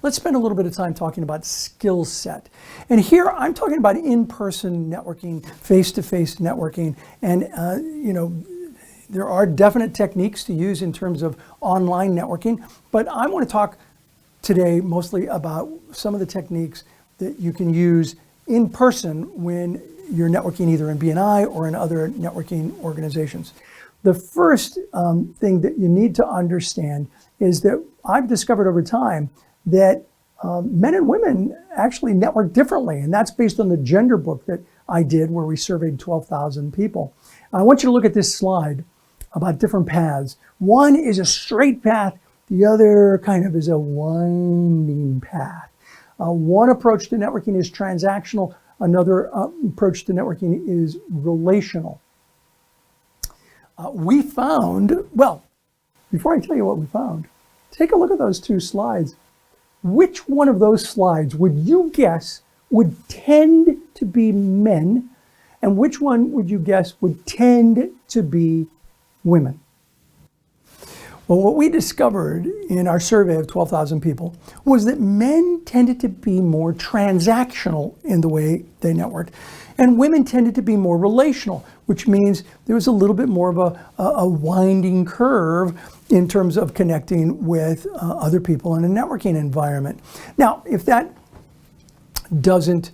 let's spend a little bit of time talking about skill set. And here I'm talking about in-person networking, face-to-face networking. And, there are definite techniques to use in terms of online networking, but I want to talk today mostly about some of the techniques that you can use in person when you're networking either in BNI or in other networking organizations. The first thing that you need to understand is that I've discovered over time that men and women actually network differently, and that's based on the gender book that I did where we surveyed 12,000 people. I want you to look at this slide about different paths. One is a straight path, the other kind of is a winding path. One approach to networking is transactional, another approach to networking is relational. We found, well, before I tell you what we found, take a look at those two slides. Which one of those slides would you guess would tend to be men, and which one would you guess would tend to be women? Well, what we discovered in our survey of 12,000 people was that men tended to be more transactional in the way they networked, and women tended to be more relational, which means there was a little bit more of a winding curve in terms of connecting with other people in a networking environment. Now, if that doesn't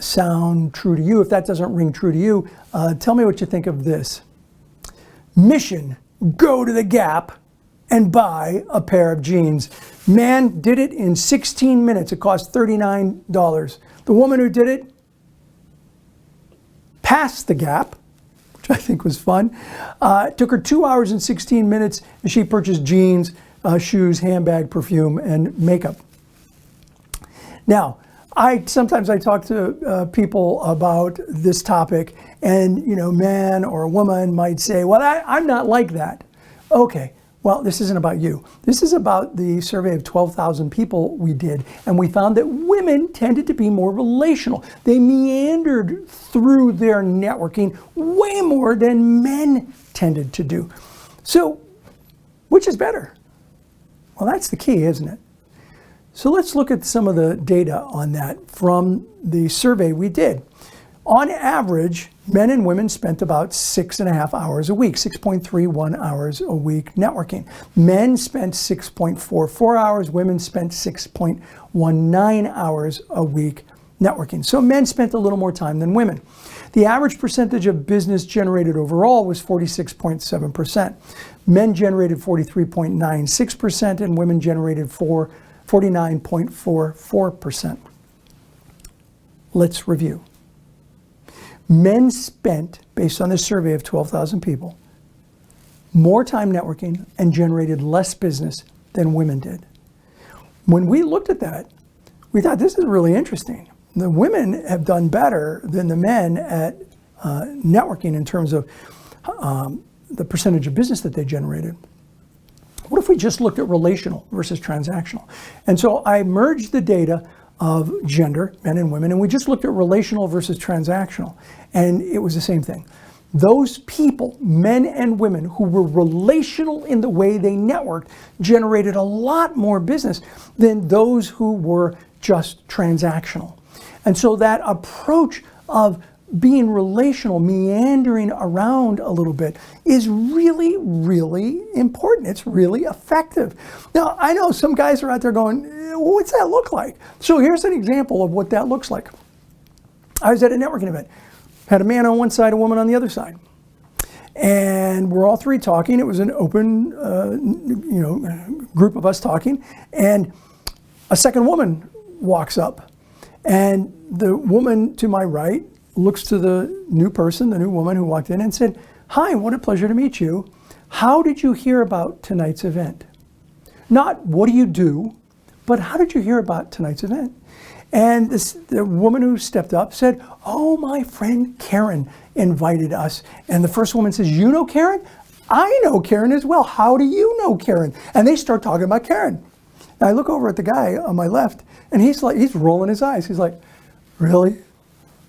sound true to you, if that doesn't ring true to you, tell me what you think of this. Mission: go to the Gap and buy a pair of jeans. Man did it in 16 minutes. It cost $39. The woman who did it passed the Gap, which I think was fun. It took her 2 hours and 16 minutes, and she purchased jeans, shoes, handbag, perfume, and makeup. Now, sometimes I talk to people about this topic, and man or a woman might say, well, I'm not like that. Okay, well, this isn't about you. This is about the survey of 12,000 people we did, and we found that women tended to be more relational. They meandered through their networking way more than men tended to do. So, which is better? Well, that's the key, isn't it? So let's look at some of the data on that from the survey we did. On average, men and women spent about 6.5 hours a week, 6.31 hours a week networking. Men spent 6.44 hours, women spent 6.19 hours a week networking. So men spent a little more time than women. The average percentage of business generated overall was 46.7%. Men generated 43.96% and women generated 49.44%. Let's review. Men spent, based on this survey of 12,000 people, more time networking and generated less business than women did. When we looked at that, we thought this is really interesting. The women have done better than the men at networking in terms of the percentage of business that they generated. What if we just looked at relational versus transactional? And so I merged the data of gender, men and women, and we just looked at relational versus transactional, and it was the same thing. Those people, men and women, who were relational in the way they networked generated a lot more business than those who were just transactional. And so that approach of being relational, meandering around a little bit, is really, really important. It's really effective. Now, I know some guys are out there going, what's that look like? So here's an example of what that looks like. I was at a networking event, had a man on one side, a woman on the other side. And we're all three talking. It was an open group of us talking. And a second woman walks up. And the woman to my right looks to the new person, the new woman who walked in, and said, "Hi, what a pleasure to meet you. How did you hear about tonight's event?" Not what do you do, but how did you hear about tonight's event? And the woman who stepped up said, "Oh, my friend Karen invited us." And the first woman says, "You know Karen?" "I know Karen as well. How do you know Karen?" And they start talking about Karen. And I look over at the guy on my left, and he's rolling his eyes. He's like, "Really?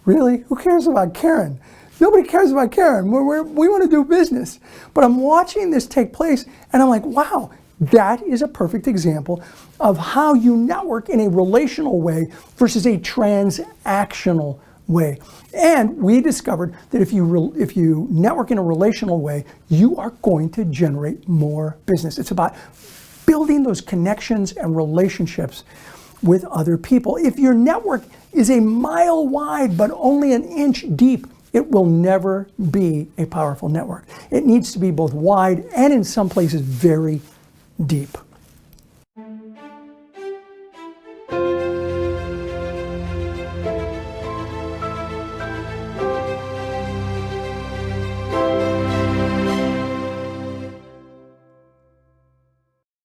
Really? Who cares about Karen? Nobody cares about Karen. We want to do business." But I'm watching this take place, and I'm like, wow, That is a perfect example of how you network in a relational way versus a transactional way. And we discovered that if you network in a relational way, you are going to generate more business. It's about building those connections and relationships with other people. If your network is a mile wide but only an inch deep, it will never be a powerful network. It needs to be both wide and in some places very deep.